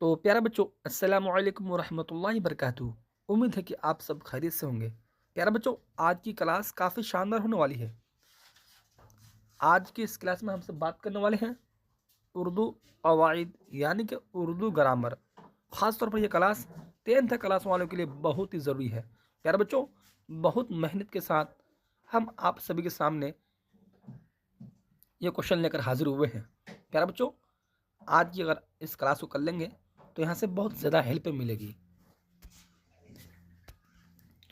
तो प्यारे बच्चों, अस्सलामु अलैकुम वरहमतुल्लाहि वबरकातुहू। उम्मीद है कि आप सब खैरियत से होंगे। प्यारे बच्चों, आज की क्लास काफ़ी शानदार होने वाली है। आज की इस क्लास में हम सब बात करने वाले हैं उर्दू कवाइद यानी कि उर्दू ग्रामर। ख़ास तौर पर यह क्लास 10th क्लास वालों के लिए बहुत ही ज़रूरी है। प्यारे बच्चों, बहुत मेहनत के साथ हम आप सभी के सामने ये क्वेश्चन लेकर हाजिर हुए हैं। प्यारे बच्चों, आज ये अगर इस क्लास को कर लेंगे तो यहाँ से बहुत ज़्यादा हेल्प मिलेगी।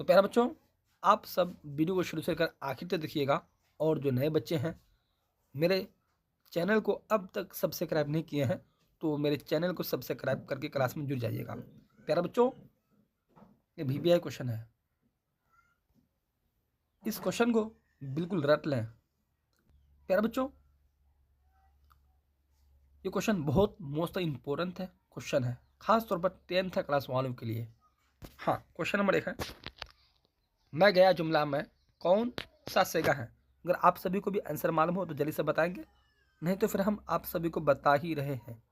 तो प्यारे बच्चों, आप सब वीडियो को शुरू से लेकर आखिर तक देखिएगा। और जो नए बच्चे हैं, मेरे चैनल को अब तक सब्सक्राइब नहीं किए हैं तो मेरे चैनल को सब्सक्राइब करके क्लास में जुड़ जाइएगा। प्यारे बच्चों, ये VBI क्वेश्चन है। इस क्वेश्चन को बिल्कुल रट लें। प्यारे बच्चों, ये क्वेश्चन बहुत मोस्ट इम्पोर्टेंट है क्वेश्चन है, खास तौर पर 10th क्लास वालों के लिए। हाँ, क्वेश्चन नंबर 1 है, मैं गया जुमला में कौन सा सेगा है। अगर आप सभी को भी आंसर मालूम हो तो जल्दी से बताएंगे, नहीं तो फिर हम आप सभी को बता ही रहे हैं।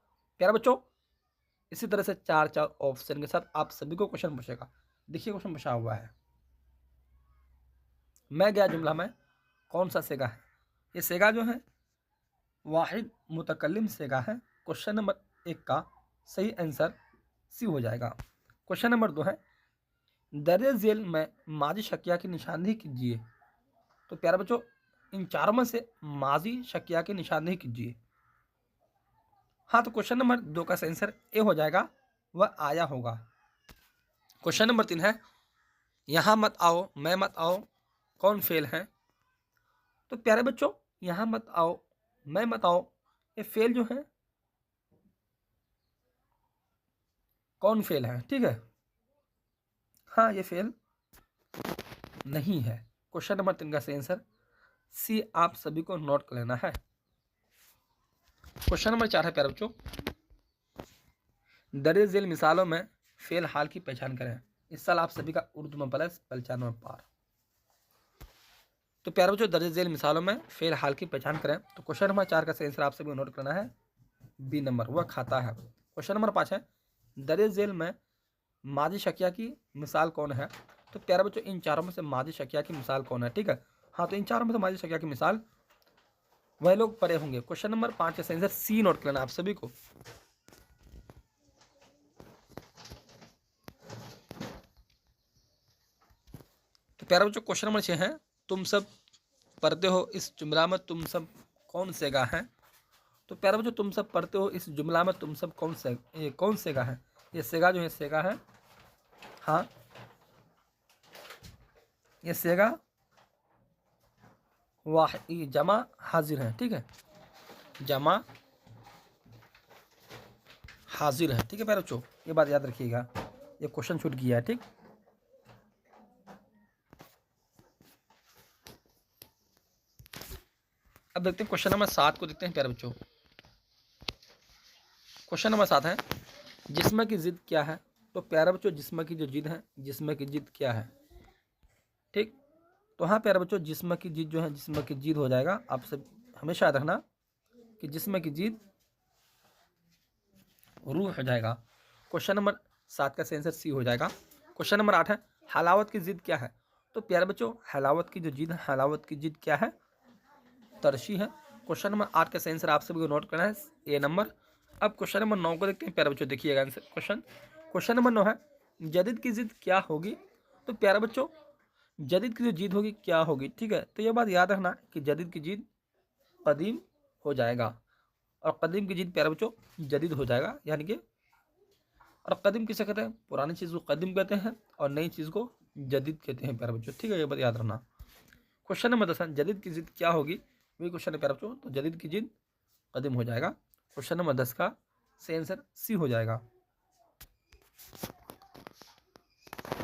प्यारे बच्चों, इसी तरह से चार चार ऑप्शन के साथ आप सभी को क्वेश्चन पूछेगा। देखिए क्वेश्चन पूछा हुआ है, मैं गया जुमला में कौन सा सेगा है। ये सेगा जो है वाहिद मुतकल्लिम सेगा है। क्वेश्चन नंबर 1 का सही आंसर सी हो जाएगा। क्वेश्चन नंबर 2 है, दर्ज झेल में माजी शकिया की निशानदेही कीजिए। तो प्यारे बच्चों, इन चारों में से माजी शकिया की निशानदेही कीजिए। हाँ, तो क्वेश्चन नंबर 2 का आंसर ए हो जाएगा, वह आया होगा। क्वेश्चन नंबर 3 है, यहाँ मत आओ मैं मत आओ कौन फेल है। तो प्यारे बच्चों, यहाँ मत आओ मैं मत आओ, ये फेल जो है कौन फेल है, ठीक है। हाँ, ये फेल नहीं है। क्वेश्चन नंबर 3 का सही आंसर सी आप सभी को नोट कर लेना है। क्वेश्चन नंबर 4 है, प्यारे बच्चों, दर्ज झेल मिसालों में फेल हाल की पहचान करें। इस साल आप सभी का उर्दू में प्लस 95 पार। तो प्यारे बच्चों, दर्ज झेल मिसालों में फेल हाल की पहचान करें। तो क्वेश्चन नंबर 4 का सही आंसर आप सभी को नोट करना है, बी नंबर, वह खाता है। क्वेश्चन नंबर 5 है, दर्ज झेल में माजी शकिया की मिसाल कौन है। तो प्यारे बच्चों, इन चारों में से माजी शकिया की मिसाल कौन है, ठीक है। हाँ, तो इन चारों में से माजी शकिया की मिसाल वह लोग पढ़े होंगे। क्वेश्चन नंबर 5 का आंसर सी नोट करना आप सभी को। तो प्यारे बच्चों, क्वेश्चन नंबर 6 है, तुम सब पढ़ते हो इस जुमला में तुम सब कौन सेगा है। तो प्यारे बच्चों, तुम सब पढ़ते हो इस जुमला में तुम सब कौन सेगा है। ये सेगा जो है सेगा है, हाँ ये सेगा वाह ये जमा हाजिर है, ठीक है, जमा हाजिर है, ठीक है। प्यारे बच्चों, ये बात याद रखिएगा, ये क्वेश्चन छूट गया है, ठीक। अब देखते हैं क्वेश्चन नंबर 7 को, देखते हैं प्यारे बच्चों। क्वेश्चन नंबर 7 है, जिस्म की जिद क्या है। तो प्यारे बच्चों, जिस्म की जो जिद है, जिस्म की जिद क्या है, ठीक। तो हाँ प्यारे बच्चों, जिस्म की जिद जो है जिस्म की जिद हो जाएगा। आप सब हमेशा याद रखना कि जिस्म की जिद रूह हो जाएगा। क्वेश्चन नंबर 7 का आंसर सी हो जाएगा। क्वेश्चन नंबर 8 है, हलावत की जिद क्या है। तो प्यारे बच्चों, हलावत की जो जिद है, हलावत की जिद क्या है, तरशी है। क्वेश्चन नंबर 8 का आंसर आप सभी को नोट करना है, ए नंबर। अब क्वेश्चन नंबर 9 को देखते हैं प्यारे बच्चों, देखिएगा आंसर क्वेश्चन नंबर 9 है, जदीद की जिद क्या होगी। तो प्यारे बच्चों, जदीद की जो जिद होगी क्या होगी, ठीक है। तो ये बात याद रखना कि जदीद की जिद कदीम हो जाएगा, और कदीम की जिद प्यारे बच्चों जदीद हो जाएगा, यानी कि। और कदीम किसे कहते हैं, पुरानी चीज़ को कदीम कहते हैं और नई चीज़ को जदीद कहते हैं प्यारे बच्चों, ठीक है। ये बात याद रखना। क्वेश्चन नंबर 10, जदीद की जिद क्या होगी, वही क्वेश्चन है प्यारे बच्चों। तो जदीद की जिद कदीम हो जाएगा। क्वेश्चन नंबर 10 का सही आंसर सी हो जाएगा।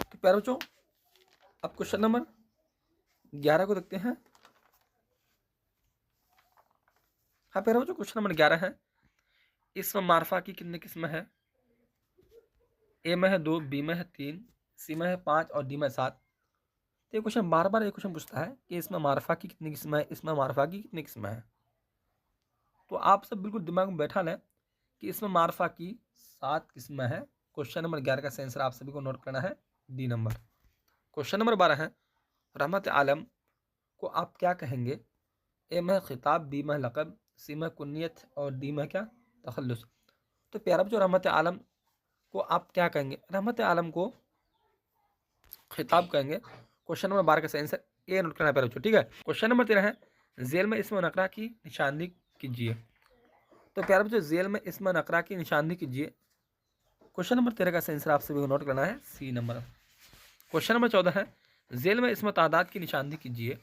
तो प्यारे बच्चों, अब क्वेश्चन नंबर 11 को देखते हैं। हाँ प्यारे बच्चों, क्वेश्चन नंबर 11 है, इसम मारफा की कितनी किस्में हैं। ए में है 2, बी में है 3, सी में है 5 और डी में 7। तो ये क्वेश्चन बार बार ये क्वेश्चन पूछता है कि इसमें मारफा की कितनी किस्में है, इसमें मारफा की कितनी किस्में हैं। तो आप सब बिल्कुल दिमाग में बैठा लें कि इसमें मारफा की 7 किस्में हैं। क्वेश्चन नंबर 11 का आंसर आप सभी को नोट करना है डी नंबर। क्वेश्चन नंबर 12 है रहमत आलम को आप क्या कहेंगे? ए में खिताब, बी में लक़ब, सी में कुन्नियत और डी में क्या तखल्लुस। तो प्यारा बच्चों रहमत आलम को आप क्या कहेंगे? रहमत आलम को खिताब कहेंगे। क्वेश्चन नंबर 12 का आंसर ए नोट करना है प्यारे बच्चों, ठीक है। क्वेश्चन नंबर 13 है जेल में इसम नकरा की निशानदी कीजिए। तो प्यारे बच्चों जेल में इसम नकरा की निशानदी कीजिए। क्वेश्चन नंबर 13 का आंसर आप सभी को नोट करना है सी नंबर। क्वेश्चन नंबर 14 है जेल में इसम तादाद की निशानदी कीजिए।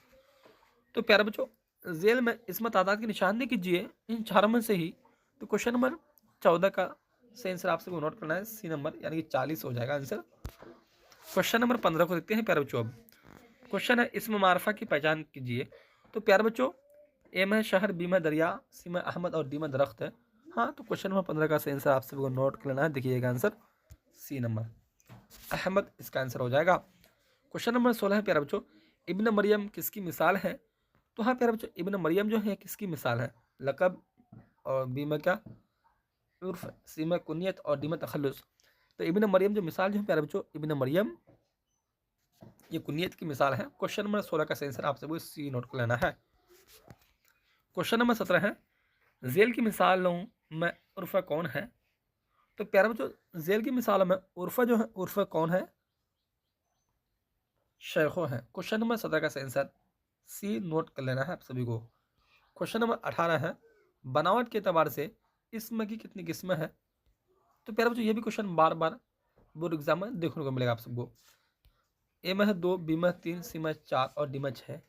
तो प्यारे बच्चों जेल में इसम तादाद की निशानदी कीजिए इन चारों में से ही। तो क्वेश्चन नंबर 14 का आंसर आप सभी को नोट करना है सी नंबर, यानी कि 40 हो जाएगा आंसर। क्वेश्चन नंबर 15 को देखते हैं प्यारे बच्चों। अब क्वेश्चन है इसम मारफा की पहचान कीजिए। तो प्यारे बच्चों ए में शहर, बी में दरिया, सी में अहमद और डी में दरख्त है। हाँ, तो क्वेश्चन नंबर 15 का आंसर आप सभी को नोट कर लेना है। देखिएगा आंसर सी नंबर अहमद इसका आंसर हो जाएगा। क्वेश्चन नंबर 16 है प्यारे बच्चों इब्न मरियम किसकी मिसाल है? तो हाँ प्यारे बच्चों इब्न मरियम जो है किसकी मिसाल है? लक़ब और बी में क्या उर्फ, सी में कुनियत और डी में तखल्लुस। तो इब्न मरियम जो मिसाल जो है प्यारे बच्चों इब्न मरियम ये कुनियत की मिसाल है। क्वेश्चन नंबर 16 का आंसर आप सभी सी नोट कर लेना है। क्वेश्चन नंबर 17 है जेल की मिसालों में उर्फ़ा कौन है? तो प्यारे बच्चों जेल की मिसालों में उर्फ़ा जो है उर्फ़ा कौन है? शेखों है। क्वेश्चन नंबर 17 का आंसर सी नोट कर लेना है आप सभी को। क्वेश्चन नंबर 18 है बनावट के एतबार से इसम की कितनी किस्में हैं? तो प्यारे बच्चों ये भी क्वेश्चन बार बार बोर्ड एग्जाम में देखने को मिलेगा आप सबको। ए में है 2, बी में 3, सी में 4 और डी में 6।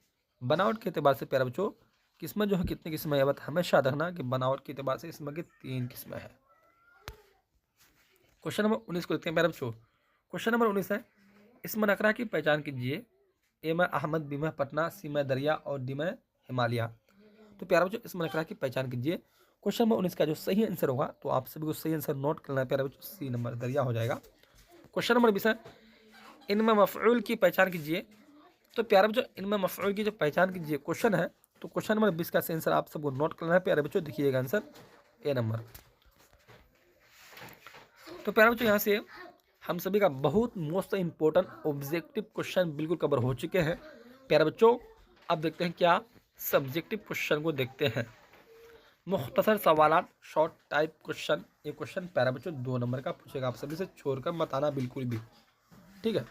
बनावट के एतबार से प्यारे बच्चों किस्में जो है कितनी किस्में है? हमेशा याद रखना कि बनावट के एतबार से इसमें की 3 किस्में हैं। क्वेश्चन नंबर 19 को देखते हैं प्यारे बच्चों। क्वेश्चन नंबर 19 है इसम नकरा की पहचान कीजिए। ए में अहमद, बी में पटना, सी में दरिया और डी में हिमालय। तो प्यारे बच्चों इसम नकरा की पहचान कीजिए। क्वेश्चन नंबर 19 का जो सही आंसर होगा तो आप सभी को सही आंसर नोट करना है प्यारे बच्चों, सी नंबर दरिया हो जाएगा। क्वेश्चन नंबर 20 है इनमें मफ़ऊल की पहचान कीजिए। तो प्यारे बच्चों इनमें मफ़ऊल की जो पहचान कीजिए क्वेश्चन है, तो क्वेश्चन नंबर 20 का आंसर आप सबको नोट करना है प्यारे बच्चों। देखिएगा आंसर ए नंबर। तो प्यारे बच्चों यहाँ से हम सभी का बहुत मोस्ट इंपॉर्टेंट ऑब्जेक्टिव क्वेश्चन बिल्कुल कवर हो चुके हैं प्यारे बच्चों। अब देखते हैं क्या सब्जेक्टिव क्वेश्चन को देखते हैं। मुख्तसर सवालात शॉर्ट टाइप क्वेश्चन। ये क्वेश्चन प्यारे बच्चों 2 नंबर का पूछेगा, आप सभी से छोड़कर मत आना बिल्कुल भी, ठीक है।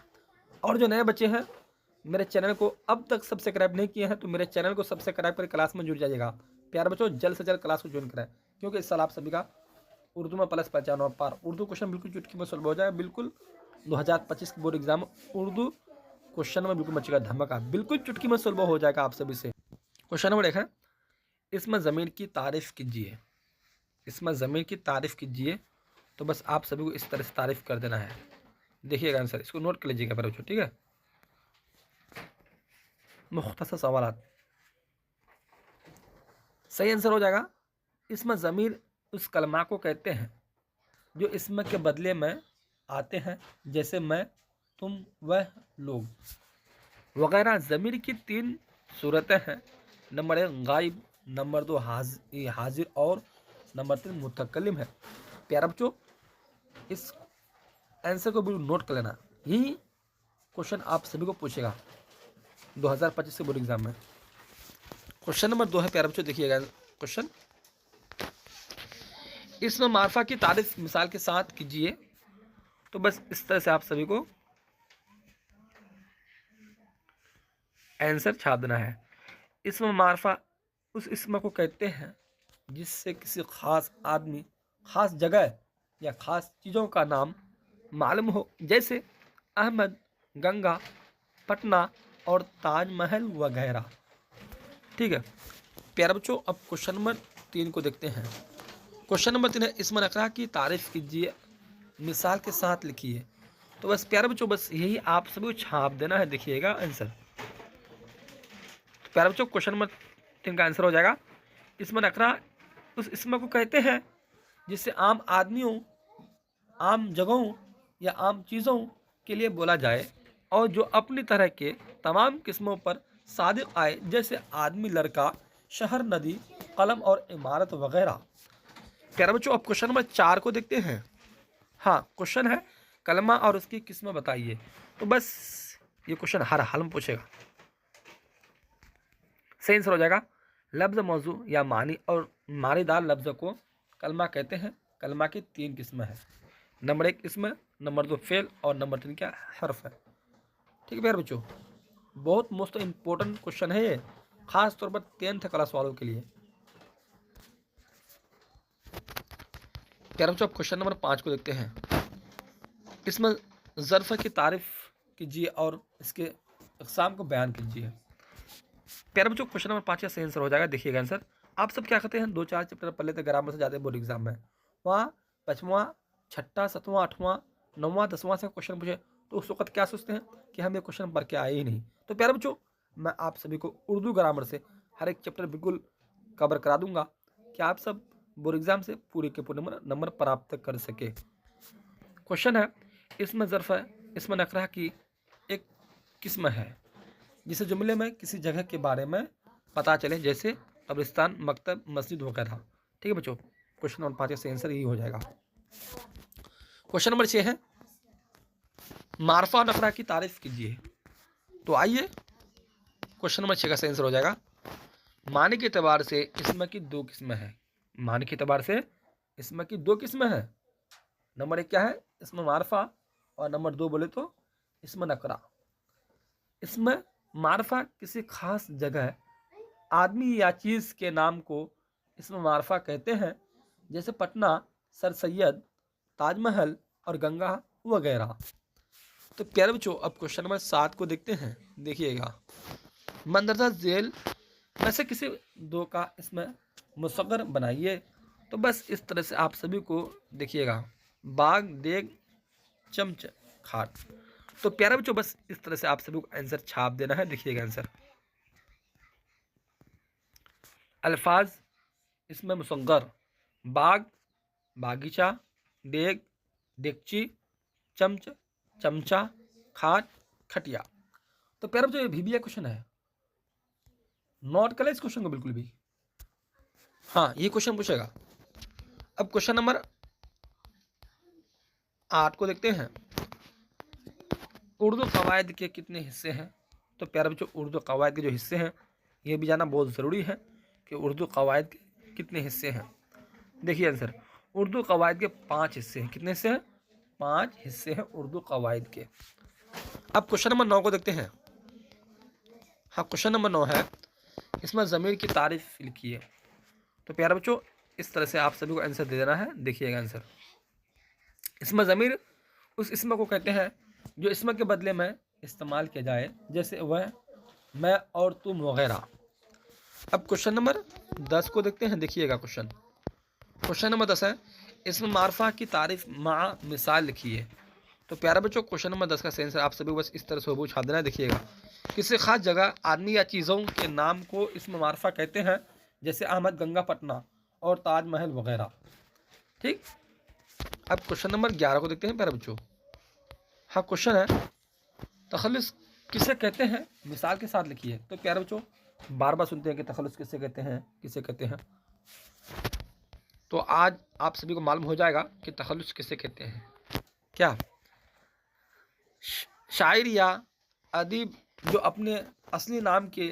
और जो नए बच्चे हैं मेरे चैनल को अब तक सब्सक्राइब नहीं किए हैं तो मेरे चैनल को सब्सक्राइब कर क्लास में जुड़ जाइएगा प्यारे बच्चों। जल्द से जल्द क्लास को ज्वाइन करें क्योंकि इस साल आप सभी का उर्दू में प्लस 95 पार। उर्दू क्वेश्चन बिल्कुल चुटकी में सॉल्व हो जाए बिल्कुल। 2025 की बोर्ड एग्जाम उर्दू क्वेश्चन में बिल्कुल मचेगा धमाका, बिल्कुल चुटकी में सॉल्व हो जाएगा आप सभी से। क्वेश्चन नंबर 1 है इसमें ज़मीर की तारीफ़ कीजिए। इसमें ज़मीर की तारीफ़ कीजिए। तो बस आप सभी को इस तरह से तारीफ़ कर देना है। देखिएगा आंसर, इसको नोट कर लीजिएगा प्यारे बच्चों, ठीक है। मुख्तसर सवालात सही आंसर हो जाएगा। इसमें ज़मीर उस कलमा को कहते हैं जो इसमें के बदले में आते हैं, जैसे मैं, तुम, वह, लोग वगैरह। ज़मीर की 3 सूरतें हैं। नंबर 1 गायब, नंबर 2 हाजिर और नंबर 3 मुतकल्लिम है। प्यारे बच्चों इस आंसर को बिल्कुल नोट कर लेना। यही क्वेश्चन आप सभी को पूछेगा 2025 के बोर्ड एग्जाम में। क्वेश्चन नंबर 2 है प्यारे बच्चों, देखिएगा क्वेश्चन इसमें मारफा की तारीफ मिसाल के साथ कीजिए। तो बस इस तरह से आप सभी को आंसर छाप देना है। इसमें मारफा उस इसम को कहते हैं जिससे किसी खास आदमी, खास जगह या खास चीज़ों का नाम मालूम हो, जैसे अहमद, गंगा, पटना और ताजमहल वगैरह, ठीक है। प्यारे बच्चों अब क्वेश्चन नंबर 3 को देखते हैं। क्वेश्चन नंबर 3 है इसमें नकरा की तारीफ कीजिए, मिसाल के साथ लिखिए। तो बस प्यारे बच्चों बस यही आप सभी को छाप देना है। देखिएगा आंसर। तो प्यारे बच्चों क्वेश्चन नंबर 3 का आंसर हो जाएगा इसमें नकरा उस इसम को कहते हैं जिससे आम आदमियों, आम जगहों या आम चीज़ों के लिए बोला जाए और जो अपनी तरह के तमाम किस्मों पर सादिक आए, जैसे आदमी, लड़का, शहर, नदी, कलम और इमारत वगैरह। प्यारे बच्चों अब क्वेश्चन नंबर 4 को देखते हैं। हाँ, क्वेश्चन है कलमा और उसकी किस्म बताइए। तो बस ये क्वेश्चन हर हाल में पूछेगा। सही आंसर हो जाएगा लफ्ज़ मौजू या मानी और मारीदार लफ्ज़ को कलमा कहते हैं। कलमा की 3 किस्में हैं। नंबर 1 इसम, नंबर 2 फेल और नंबर 3 क्या हर्फ है। ठीक है प्यारे बच्चों, बहुत मोस्ट इंपॉर्टेंट क्वेश्चन है ये, खास तौर पर 10th क्लास वालों के लिए। प्यारे बच्चों, अब क्वेश्चन नंबर 5 को देखते हैं। इसमें ज़र्फ़ की तारीफ कीजिए और इसके अक़साम को बयान कीजिए। प्यारे बच्चों, क्वेश्चन नंबर 5 का सही आंसर हो जाएगा। देखिएगा आंसर। आप सब क्या करते हैं, 2-4 चैप्टर पढ़ लेते, ग्रामर से जाते हैं बोर्ड एग्जाम में, वहाँ 5वां 6ठा 7वां 8वां 9वां 10वां से क्वेश्चन पूछे तो उस वक्त क्या सोचते हैं कि हम ये क्वेश्चन पढ़ के आए ही नहीं। तो प्यारे बच्चों, मैं आप सभी को उर्दू ग्रामर से हर एक चैप्टर बिल्कुल कवर करा दूंगा कि आप सब बोर्ड एग्जाम से पूरे के पूरे नंबर प्राप्त कर सके। क्वेश्चन है, इसमें ज़र्फ़ है, इसमें नकरा की एक किस्म है जिसे जुमले में किसी जगह के बारे में पता चले, जैसे कब्रिस्तान, मकतब, मस्जिद वगैरह। ठीक है बच्चों, क्वेश्चन नंबर 5 का आंसर यही हो जाएगा। क्वेश्चन नंबर 6 है, मारफा नकरा की तारीफ कीजिए। तो आइए, क्वेश्चन नंबर 6 का आंसर हो जाएगा मानी के एतबार से इसमें की 2 किस्में हैं। मानी के एतबार से इसमें की 2 किस्में हैं। नंबर 1 क्या है, इसमें मारफा, और नंबर 2 बोले तो इसमें नकरा। इसमें मारफा किसी खास जगह, आदमी या चीज़ के नाम को इसमें मारफा कहते हैं, जैसे पटना, सर सैयद, ताजमहल और गंगा वगैरह। तो प्यारे बच्चों, अब क्वेश्चन नंबर 7 को देखते हैं। देखिएगा, मंदरजा झेल में से किसी 2 का इसमें मुसग्गर बनाइए। तो बस इस तरह से आप सभी को देखिएगा, बाग, देग, चमच, खाट। तो प्यारे बच्चों, बस इस तरह से आप सभी को आंसर छाप देना है। देखिएगा आंसर, अल्फाज इसमें मुसग्गर, बाग, बागीचा, डेग, डेगची, चमच, चमचा, खाट, खटिया। तो प्यारे बच्चों, ये VBA क्वेश्चन है, नोट कर ले इस क्वेश्चन को बिल्कुल भी। हाँ, ये क्वेश्चन पूछेगा। अब क्वेश्चन नंबर 8 को देखते हैं। उर्दू कवायद के कितने हिस्से हैं। तो प्यारे बच्चों, उर्दू कवायद के जो हिस्से हैं, ये भी जानना बहुत ज़रूरी है कि उर्दू कवायद के कितने हिस्से हैं। देखिए आंसर, उर्दू कवायद के 5 हिस्से हैं। कितने हिस्से हैं? 5 हिस्से हैं उर्दू कवायद के। अब क्वेश्चन नंबर 9 को देखते हैं। हाँ, क्वेश्चन नंबर 9 है, इसमें ज़मीर की तारीफ लिखिए। तो प्यारे बच्चों, इस तरह से आप सभी को आंसर दे देना है। देखिएगा आंसर, इसमें ज़मीर उस इसम को कहते हैं जो इसम के बदले में इस्तेमाल किया जाए, जैसे वह, मैं और तुम वगैरह। अब क्वेश्चन नंबर 10 को देखते हैं। देखिएगा क्वेश्चन नंबर 10 है, इसमें मारफा की तारीफ मा मिसाल लिखिए। तो प्यारे बच्चों, क्वेश्चन नंबर 10 का आंसर आप सभी को बस इस तरह से छाप देना है। देखिएगा, किसी खास जगह, आदमी या चीज़ों के नाम को इसमें मारफा कहते हैं, जैसे अहमद, गंगा, पटना और ताजमहल वगैरह। ठीक। अब क्वेश्चन नंबर 11 को देखते हैं प्यारे बच्चों। हाँ, क्वेश्चन है, तखल्लुस किसे कहते हैं, मिसाल के साथ लिखिए। तो प्यारे बच्चों, बार बार सुनते हैं कि तखल्लुस किसे कहते हैं, किसे कहते हैं। तो आज आप सभी को मालूम हो जाएगा कि तखल्लुस किसे कहते हैं। क्या शायर या अदीब जो अपने असली नाम के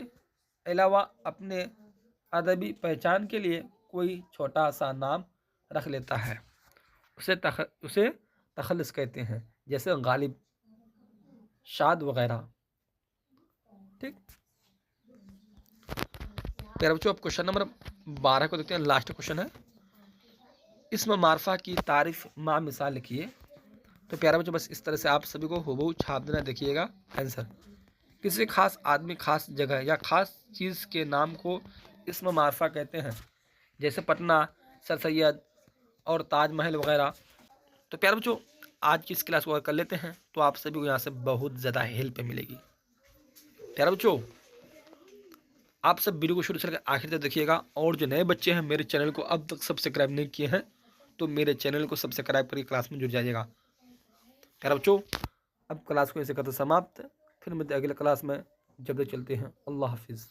अलावा अपने अदबी पहचान के लिए कोई छोटा सा नाम रख लेता है, उसे तखल्लुस कहते हैं, जैसे गालिब, शाद वगैरह। ठीक। प्यारे बच्चों, अब क्वेश्चन नंबर 12 को देखते हैं। लास्ट क्वेश्चन है, इसमें मारफा की तारीफ मा मिसाल लिखिए। तो प्यारे बच्चों, बस इस तरह से आप सभी को हूबहू छाप देना। देखिएगा आंसर, किसी खास आदमी, खास जगह या खास चीज़ के नाम को इसमें मारफा कहते हैं, जैसे पटना, सर सैयद और ताजमहल वगैरह। तो प्यारे बच्चों, आज की इस क्लास को कर लेते हैं, तो आप सभी को यहाँ से बहुत ज़्यादा हेल्प मिलेगी। प्यारे बच्चों, आप सब वीडियो को शुरू से लेकर आखिर तक देखिएगा, और जो नए बच्चे हैं मेरे चैनल को अब तक सब्सक्राइब नहीं किए हैं, तो मेरे चैनल को सब्सक्राइब करके क्लास में जुड़ जाइएगा। प्यारे बच्चों, अब क्लास को ऐसे करते समाप्त, फिर मिलते अगले क्लास में, जब तक चलते हैं। अल्लाह हाफिज़।